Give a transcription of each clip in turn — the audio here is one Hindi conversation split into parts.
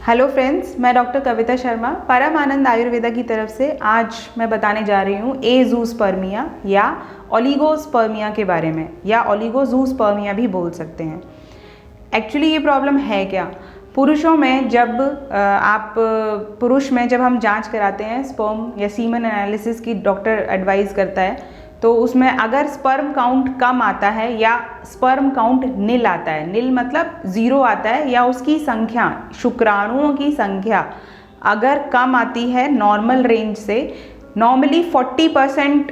हेलो फ्रेंड्स, मैं डॉक्टर कविता शर्मा परम आनंद आयुर्वेदा की तरफ से आज मैं बताने जा रही हूँ एज़ूस्पर्मिया या ओलिगोस्पर्मिया के बारे में, या ओलिगोज़ूस्पर्मिया भी बोल सकते हैं। एक्चुअली ये प्रॉब्लम है क्या? पुरुषों में जब पुरुष में जब हम जांच कराते हैं स्पर्म या सीमन एनालिसिस की, डॉक्टर एडवाइस करता है, तो उसमें अगर स्पर्म काउंट कम आता है या स्पर्म काउंट नील आता है, नील मतलब ज़ीरो आता है, या उसकी संख्या, शुक्राणुओं की संख्या अगर कम आती है नॉर्मल रेंज से, नॉर्मली 40%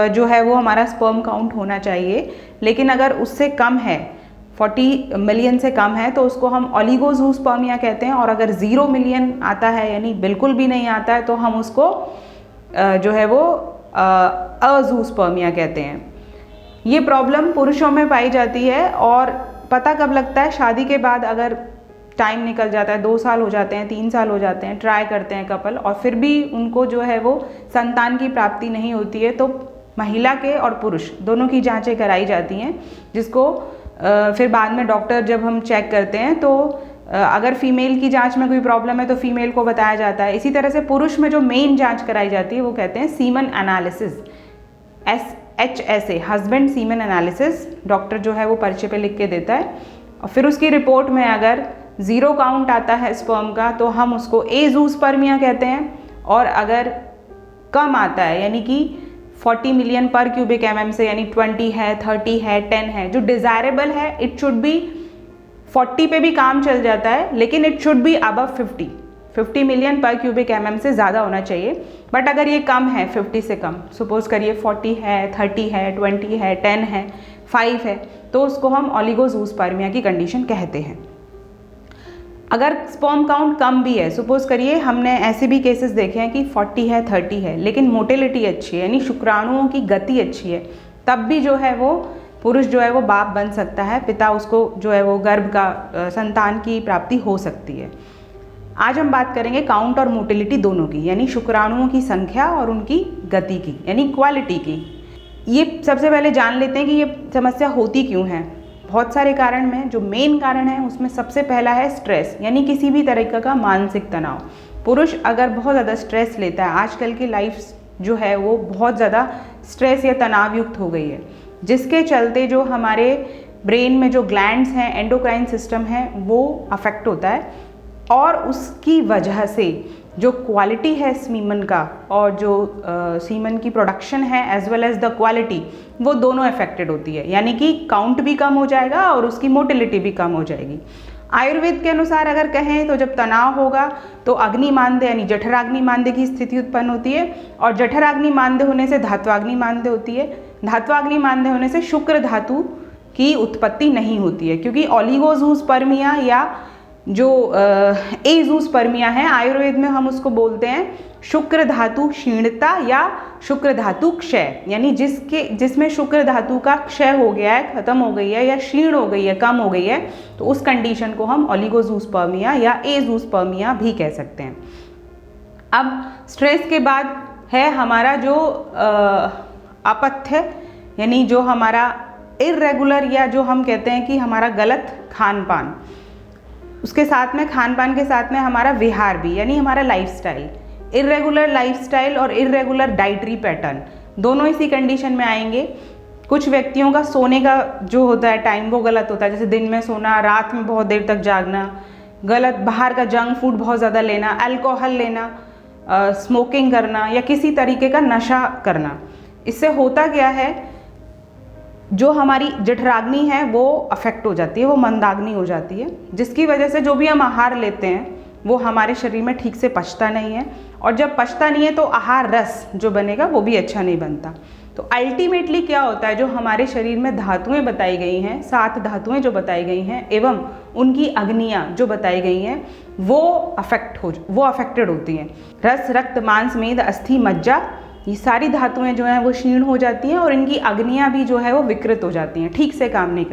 जो है वो हमारा स्पर्म काउंट होना चाहिए, लेकिन अगर उससे कम है, 40 मिलियन से कम है, तो उसको हम ओलिगोज़ूस्पर्मिया कहते हैं। और अगर 0 मिलियन आता है यानी बिल्कुल भी नहीं आता है, तो हम उसको जो है वो अज़ूस्पर्मिया कहते हैं। ये प्रॉब्लम पुरुषों में पाई जाती है और पता कब लगता है? शादी के बाद अगर टाइम निकल जाता है, 2 साल हो जाते हैं, 3 साल हो जाते हैं, ट्राई करते हैं कपल, और फिर भी उनको जो है वो संतान की प्राप्ति नहीं होती है, तो महिला के और पुरुष दोनों की जांचें कराई जाती हैं, जिसको फिर बाद में डॉक्टर जब हम चेक करते हैं तो अगर फीमेल की जांच में कोई प्रॉब्लम है तो फीमेल को बताया जाता है। इसी तरह से पुरुष में जो मेन जांच कराई जाती है वो कहते हैं semen analysis, HSA, husband semen analysis. Doctor जो है वो पर्चे पे लिख के देता है, और फिर उसकी रिपोर्ट में अगर 0 काउंट आता है स्पर्म का, तो हम उसको एज़ूस्पर्मिया कहते हैं। और अगर कम आता है, यानी कि 40 मिलियन पर क्यूबिक mm से, यानी 20 है, 30 है, 10 है, जो डिज़ायरेबल है, इट शुड बी 40 पे भी काम चल जाता है, लेकिन it should be above 50 million पर क्यूबिक mm से ज़्यादा होना चाहिए। बट अगर ये कम है, 50 से कम, सपोज करिए 40 है, 30 है, 20 है, 10 है, 5 है, तो उसको हम ओलिगोज़ूस्पर्मिया की कंडीशन कहते हैं। अगर स्पर्म काउंट कम भी है, सपोज करिए हमने ऐसे भी केसेस देखे हैं कि 40 है, 30 है, लेकिन मोटिलिटी अच्छी है, यानी शुक्राणुओं की गति अच्छी है, तब भी जो है वो पुरुष जो है वो बाप बन सकता है, पिता उसको जो है वो गर्भ का संतान की प्राप्ति हो सकती है। आज हम बात करेंगे काउंट और मोटिलिटी दोनों की, यानी शुक्राणुओं की संख्या और उनकी गति की, यानी क्वालिटी की। ये सबसे पहले जान लेते हैं कि ये समस्या होती क्यों है। बहुत सारे कारण में जो मेन कारण है उसमें सबसे पहला है स्ट्रेस, यानी किसी भी तरीके का मानसिक तनाव। पुरुष अगर बहुत ज़्यादा स्ट्रेस लेता है, आजकल की लाइफ जो है वो बहुत ज़्यादा स्ट्रेस या तनाव युक्त हो गई है, जिसके चलते जो हमारे ब्रेन में जो ग्लैंड्स हैं, एंडोक्राइन सिस्टम है, वो अफेक्ट होता है, और उसकी वजह से जो क्वालिटी है सीमन का और जो सीमन की प्रोडक्शन है as well as the quality, वो दोनों अफेक्टेड होती है, यानी कि काउंट भी कम हो जाएगा और उसकी मोटिलिटी भी कम हो जाएगी। आयुर्वेद के अनुसार अगर कहें तो जब तनाव होगा तो अग्निमांद्य यानी जठराग्निमांद्य की स्थिति उत्पन्न होती है, और जठराग्निमांद्य होने से धात्वाग्निमांद्य होती है, धात्वाग्निमांद्य होने से शुक्र धातु की उत्पत्ति नहीं होती है। क्योंकि ओलिगोज़ूस्पर्मिया या जो एज़ूस्पर्मिया है, आयुर्वेद में हम उसको बोलते हैं शुक्र धातु क्षीणता या शुक्र धातु क्षय, यानी जिसमें शुक्र धातु का क्षय हो गया है, खत्म हो गई है, या क्षीण हो गई है, कम हो गई है, तो उस कंडीशन को हम ओलिगोज़ूस्पर्मिया या एज़ूस्पर्मिया भी कह सकते हैं। अब स्ट्रेस के बाद है हमारा जो अपथ्य, यानी जो हमारा इर्रेगुलर, या जो हम कहते हैं कि हमारा गलत खान पान, उसके साथ में खान पान के साथ में हमारा विहार भी, यानी हमारा लाइफस्टाइल, इर्रेगुलर लाइफस्टाइल और इर्रेगुलर डाइटरी पैटर्न, दोनों इसी कंडीशन में आएंगे। कुछ व्यक्तियों का सोने का जो होता है टाइम वो गलत होता है, जैसे दिन में सोना, रात में बहुत देर तक जागना, गलत बाहर का जंक फूड बहुत ज़्यादा लेना, अल्कोहल लेना, स्मोकिंग करना, या किसी तरीके का नशा करना। इससे होता क्या है, जो हमारी जठराग्नि है वो अफेक्ट हो जाती है, वो मंदाग्नि हो जाती है, जिसकी वजह से जो भी हम आहार लेते हैं वो हमारे शरीर में ठीक से पचता नहीं है, और जब पचता नहीं है तो आहार रस जो बनेगा वो भी अच्छा नहीं बनता। तो अल्टीमेटली क्या होता है, जो हमारे शरीर में धातुएं बताई गई हैं, 7 धातुएं जो बताई गई हैं एवं उनकी अग्नियाँ जो बताई गई हैं, वो अफेक्टेड होती हैं। रस, रक्त, मांस, मेद, अस्थि, मज्जा, ये सारी धातुएं जो हैं वो क्षीण हो जाती हैं, और इनकी अग्नियाँ भी जो है वो विकृत हो जाती हैं, ठीक से काम नहीं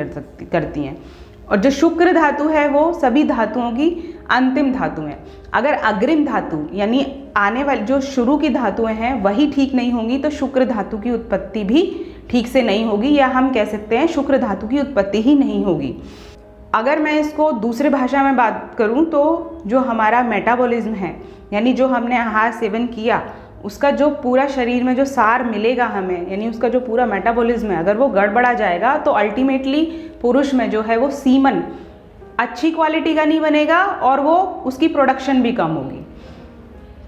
करती हैं। और जो शुक्र धातु है वो सभी धातुओं की अंतिम धातु है। अगर अग्रिम धातु यानी आने वाली जो शुरू की धातुएं हैं वही ठीक नहीं होंगी, तो शुक्र धातु की उत्पत्ति भी ठीक से नहीं होगी, या हम कह सकते हैं शुक्र धातु की उत्पत्ति ही नहीं होगी। अगर मैं इसको दूसरे भाषा में बात करूं तो जो हमारा मेटाबॉलिज्म है, यानी जो हमने आहार सेवन किया उसका जो पूरा शरीर में जो सार मिलेगा हमें, यानी उसका जो पूरा मेटाबॉलिज्म है, अगर वो गड़बड़ा जाएगा तो अल्टीमेटली पुरुष में जो है वो सीमन अच्छी क्वालिटी का नहीं बनेगा और वो उसकी प्रोडक्शन भी कम होगी।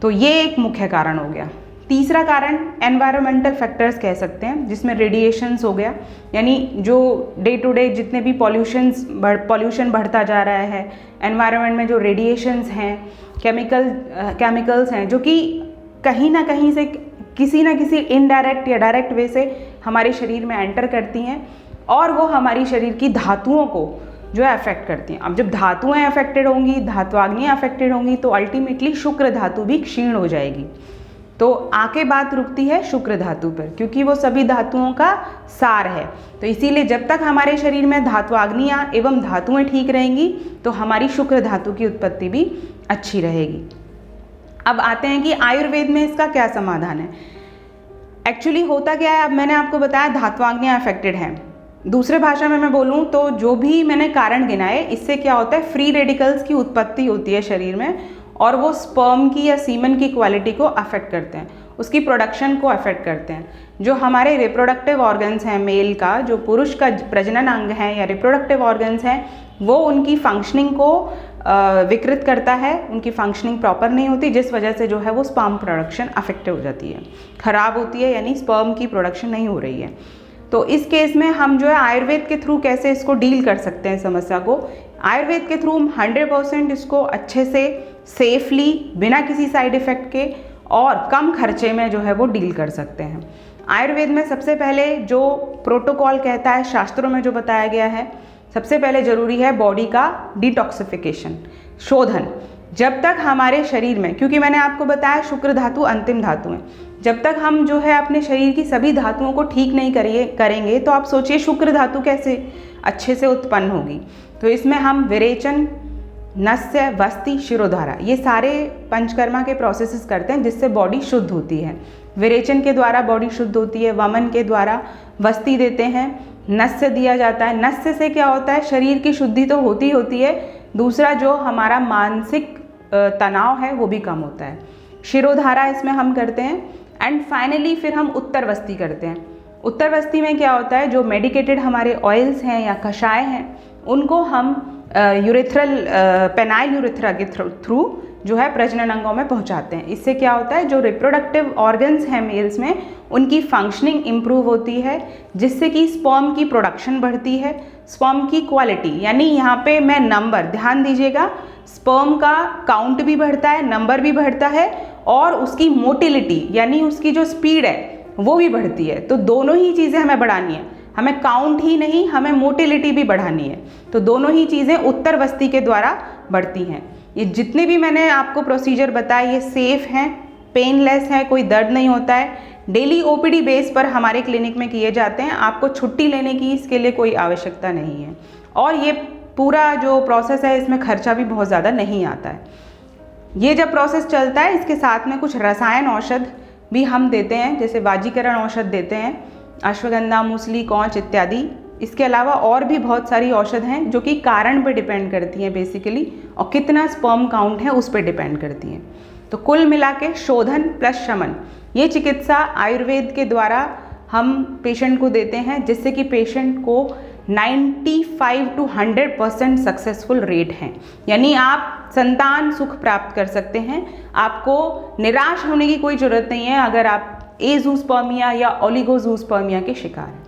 तो ये एक मुख्य कारण हो गया। तीसरा कारण एनवायरमेंटल फैक्टर्स कह सकते हैं, जिसमें रेडिएशंस हो गया, यानी जो डे टू डे जितने भी पॉल्यूशन बढ़ता जा रहा है, एनवायरनमेंट में जो रेडिएशंस हैं, केमिकल्स हैं, जो कि कहीं ना कहीं से किसी ना किसी इनडायरेक्ट या डायरेक्ट वे से हमारे शरीर में एंटर करती हैं और वो हमारी शरीर की धातुओं को जो है अफेक्ट करती हैं। अब जब धातुएं अफेक्टेड होंगी, धात्वाग्नियाँ अफेक्टेड होंगी, तो अल्टीमेटली शुक्र धातु भी क्षीण हो जाएगी। तो आके बात रुकती है शुक्र धातु पर, क्योंकि वो सभी धातुओं का सार है। तो इसीलिए जब तक हमारे शरीर में धात्वाग्नियाँ एवं धातुएं ठीक रहेंगी तो हमारी शुक्र धातु की उत्पत्ति भी अच्छी रहेगी। अब आते हैं कि आयुर्वेद में इसका क्या समाधान है। एक्चुअली होता क्या है, अब मैंने आपको बताया धात्वाग्नियाँ अफेक्टेड हैं। दूसरे भाषा में मैं बोलूँ तो जो भी मैंने कारण गिनाए, इससे क्या होता है, फ्री रेडिकल्स की उत्पत्ति होती है शरीर में और वो स्पर्म की या सीमन की क्वालिटी को अफेक्ट करते हैं, उसकी प्रोडक्शन को अफेक्ट करते हैं। जो हमारे रिप्रोडक्टिव ऑर्गन्स हैं मेल का, जो पुरुष का प्रजनन अंग है या रिप्रोडक्टिव ऑर्गन्स हैं, वो उनकी फंक्शनिंग को विकृत करता है, उनकी फंक्शनिंग प्रॉपर नहीं होती, जिस वजह से जो है वो स्पर्म प्रोडक्शन अफेक्ट हो जाती है, ख़राब होती है, यानी स्पर्म की प्रोडक्शन नहीं हो रही है। तो इस केस में हम जो है आयुर्वेद के थ्रू कैसे इसको डील कर सकते हैं समस्या को। आयुर्वेद के थ्रू हम 100% इसको अच्छे से सेफली, बिना किसी साइड इफ़ेक्ट के और कम खर्चे में जो है वो डील कर सकते हैं। आयुर्वेद में सबसे पहले जो प्रोटोकॉल कहता है, शास्त्रों में जो बताया गया है, सबसे पहले ज़रूरी है बॉडी का डिटॉक्सिफिकेशन, शोधन। जब तक हमारे शरीर में, क्योंकि मैंने आपको बताया शुक्र धातु अंतिम धातु है, जब तक हम जो है अपने शरीर की सभी धातुओं को ठीक नहीं करेंगे तो आप सोचिए शुक्र धातु कैसे अच्छे से उत्पन्न होगी। तो इसमें हम विरेचन, नस्य, वस्ति, शिरोधारा, ये सारे पंचकर्मा के प्रोसेसेस करते हैं जिससे बॉडी शुद्ध होती है। विरेचन के द्वारा बॉडी शुद्ध होती है, वमन के द्वारा वस्ति देते हैं, नस्य दिया जाता है। नस्य से क्या होता है, शरीर की शुद्धि तो होती है, दूसरा जो हमारा मानसिक तनाव है वो भी कम होता है। शिरोधारा इसमें हम करते हैं एंड फाइनली फिर हम उत्तरवस्ति करते हैं। उत्तरवस्ति में क्या होता है, जो मेडिकेटेड हमारे ऑयल्स हैं या कषाय हैं, उनको हम पेनाइल यूरेथ्रा के थ्रू जो है प्रजनन अंगों में पहुंचाते हैं। इससे क्या होता है, जो रिप्रोडक्टिव ऑर्गन्स हैं मेल्स में, उनकी फंक्शनिंग इम्प्रूव होती है, जिससे कि स्पर्म की प्रोडक्शन बढ़ती है, स्पर्म की क्वालिटी, यानी यहाँ पे मैं नंबर, ध्यान दीजिएगा, स्पर्म का काउंट भी बढ़ता है, नंबर भी बढ़ता है और उसकी मोटिलिटी यानी उसकी जो स्पीड है वो भी बढ़ती है। तो दोनों ही चीज़ें हमें बढ़ानी है, हमें काउंट ही नहीं, हमें मोटिलिटी भी बढ़ानी है। तो दोनों ही चीज़ें उत्तरवस्ति के द्वारा बढ़ती हैं। ये जितने भी मैंने आपको प्रोसीजर बताए ये सेफ़ हैं, पेनलेस है, कोई दर्द नहीं होता है, डेली ओपीडी बेस पर हमारे क्लिनिक में किए जाते हैं। आपको छुट्टी लेने की इसके लिए कोई आवश्यकता नहीं है और ये पूरा जो प्रोसेस है इसमें खर्चा भी बहुत ज़्यादा नहीं आता है। ये जब प्रोसेस चलता है इसके साथ में कुछ रसायन औषध भी हम देते हैं, जैसे वाजीकरण औषध देते हैं, अश्वगंधा, मूसली, कौच इत्यादि। इसके अलावा और भी बहुत सारी औषध हैं जो कि कारण पे डिपेंड करती हैं बेसिकली, और कितना स्पर्म काउंट है उस पर डिपेंड करती हैं। तो कुल मिला के शोधन प्लस शमन, ये चिकित्सा आयुर्वेद के द्वारा हम पेशेंट को देते हैं, जिससे कि पेशेंट को 95 to 100% सक्सेसफुल रेट हैं। यानी आप संतान सुख प्राप्त कर सकते हैं, आपको निराश होने की कोई ज़रूरत नहीं है अगर आप एज़ूस्पर्मिया या ओलिगोज़ूस्पर्मिया के शिकार हैं।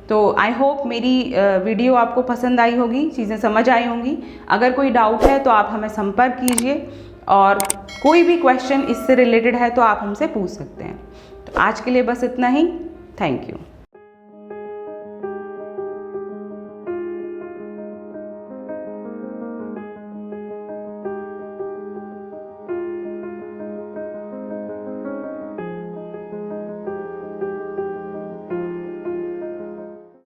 तो आई होप मेरी वीडियो आपको पसंद आई होगी, चीज़ें समझ आई होंगी। अगर कोई डाउट है तो आप हमें संपर्क कीजिए और कोई भी क्वेश्चन इससे रिलेटेड है तो आप हमसे पूछ सकते हैं। तो आज के लिए बस इतना ही। Thank you.